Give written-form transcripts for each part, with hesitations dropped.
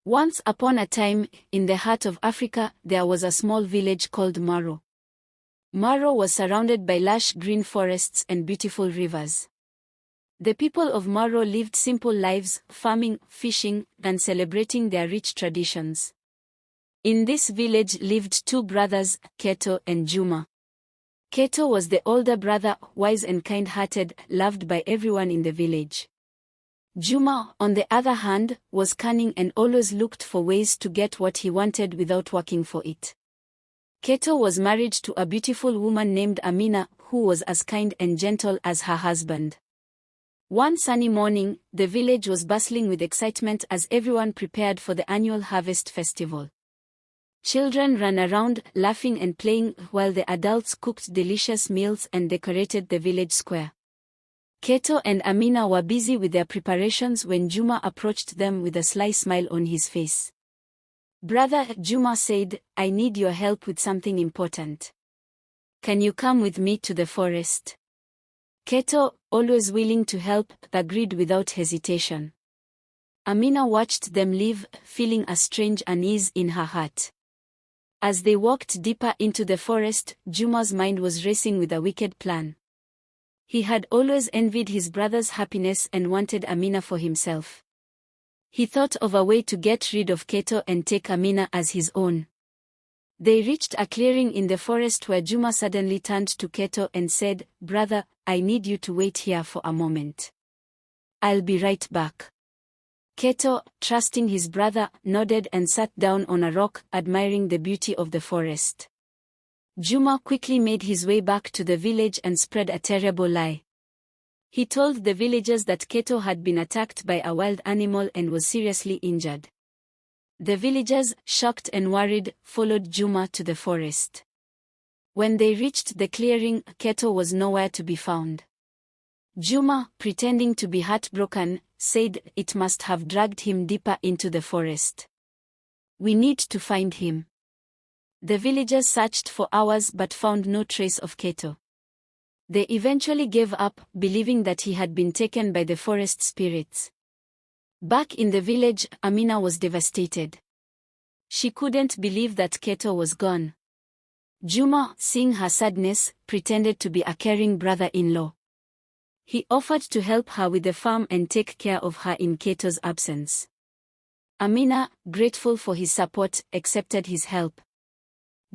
Once upon a time, in the heart of Africa, there was a small village called Maro. Maro was surrounded by lush green forests and beautiful rivers. The people of Maro lived simple lives, farming, fishing, and celebrating their rich traditions. In this village lived two brothers, Kato and Juma. Kato was the older brother, wise and kind-hearted, loved by everyone in the village. Juma, on the other hand, was cunning and always looked for ways to get what he wanted without working for it. Kato was married to a beautiful woman named Amina, who was as kind and gentle as her husband. One sunny morning, the village was bustling with excitement as everyone prepared for the annual harvest festival. Children ran around, laughing and playing, while the adults cooked delicious meals and decorated the village square. Kato and Amina were busy with their preparations when Juma approached them with a sly smile on his face. "Brother," Juma said, "I need your help with something important. Can you come with me to the forest?" Kato, always willing to help, agreed without hesitation. Amina watched them leave, feeling a strange unease in her heart. As they walked deeper into the forest, Juma's mind was racing with a wicked plan. He had always envied his brother's happiness and wanted Amina for himself. He thought of a way to get rid of Kato and take Amina as his own. They reached a clearing in the forest where Juma suddenly turned to Kato and said, "Brother, I need you to wait here for a moment. I'll be right back." Kato, trusting his brother, nodded and sat down on a rock, admiring the beauty of the forest. Juma quickly made his way back to the village and spread a terrible lie. He told the villagers that Kato had been attacked by a wild animal and was seriously injured. The villagers, shocked and worried, followed Juma to the forest. When they reached the clearing, Kato was nowhere to be found. Juma, pretending to be heartbroken, said it must have dragged him deeper into the forest. "We need to find him." The villagers searched for hours but found no trace of Kato. They eventually gave up, believing that he had been taken by the forest spirits. Back in the village, Amina was devastated. She couldn't believe that Kato was gone. Juma, seeing her sadness, pretended to be a caring brother-in-law. He offered to help her with the farm and take care of her in Kato's absence. Amina, grateful for his support, accepted his help.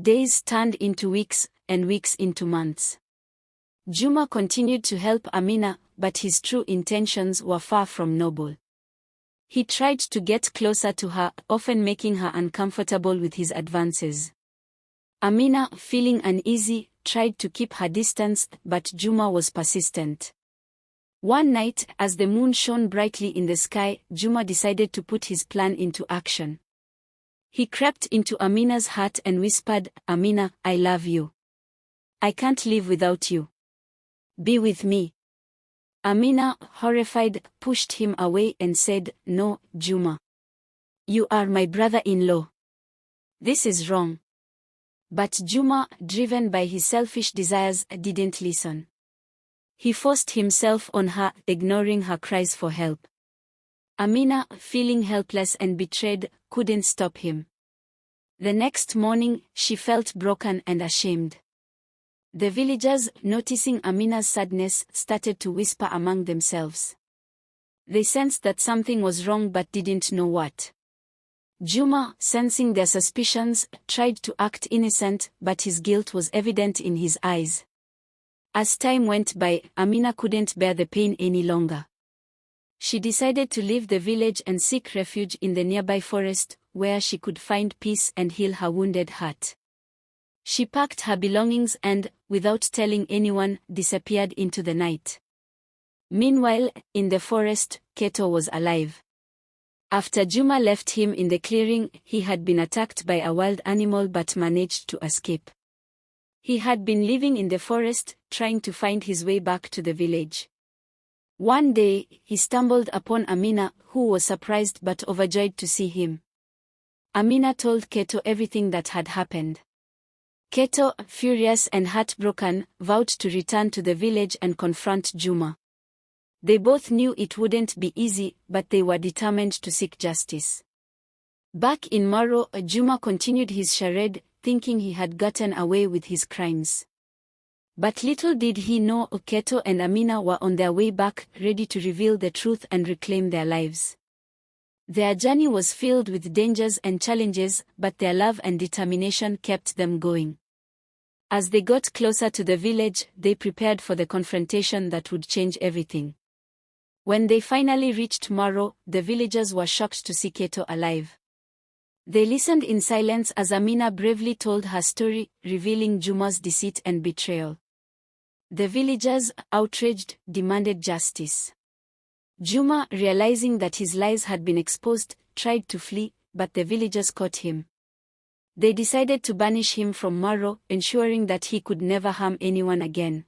Days turned into weeks, and weeks into months. Juma continued to help Amina, but his true intentions were far from noble. He tried to get closer to her, often making her uncomfortable with his advances. Amina, feeling uneasy, tried to keep her distance, but Juma was persistent. One night, as the moon shone brightly in the sky, Juma decided to put his plan into action. He crept into Amina's heart and whispered, "Amina, I love you. I can't live without you. Be with me." Amina, horrified, pushed him away and said, "No, Juma. You are my brother-in-law. This is wrong." But Juma, driven by his selfish desires, didn't listen. He forced himself on her, ignoring her cries for help. Amina, feeling helpless and betrayed, couldn't stop him. The next morning, she felt broken and ashamed. The villagers, noticing Amina's sadness, started to whisper among themselves. They sensed that something was wrong but didn't know what. Juma, sensing their suspicions, tried to act innocent, but his guilt was evident in his eyes. As time went by, Amina couldn't bear the pain any longer. She decided to leave the village and seek refuge in the nearby forest, where she could find peace and heal her wounded heart. She packed her belongings and, without telling anyone, disappeared into the night. Meanwhile, in the forest, Kato was alive. After Juma left him in the clearing, he had been attacked by a wild animal but managed to escape. He had been living in the forest, trying to find his way back to the village. One day, he stumbled upon Amina, who was surprised but overjoyed to see him. Amina told Kato everything that had happened. Kato, furious and heartbroken, vowed to return to the village and confront Juma. They both knew it wouldn't be easy, but they were determined to seek justice. Back in Maro, Juma continued his charade, thinking he had gotten away with his crimes. But little did he know Kato and Amina were on their way back, ready to reveal the truth and reclaim their lives. Their journey was filled with dangers and challenges, but their love and determination kept them going. As they got closer to the village, they prepared for the confrontation that would change everything. When they finally reached Maro, the villagers were shocked to see Kato alive. They listened in silence as Amina bravely told her story, revealing Juma's deceit and betrayal. The villagers, outraged, demanded justice. Juma, realizing that his lies had been exposed, tried to flee, but the villagers caught him. They decided to banish him from Maro, ensuring that he could never harm anyone again.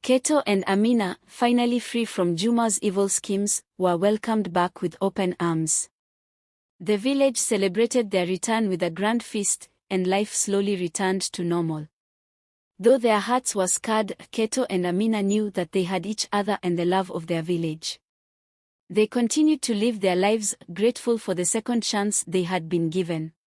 Kato and Amina, finally free from Juma's evil schemes, were welcomed back with open arms. The village celebrated their return with a grand feast, and life slowly returned to normal. Though their hearts were scarred, Kato and Amina knew that they had each other and the love of their village. They continued to live their lives, grateful for the second chance they had been given.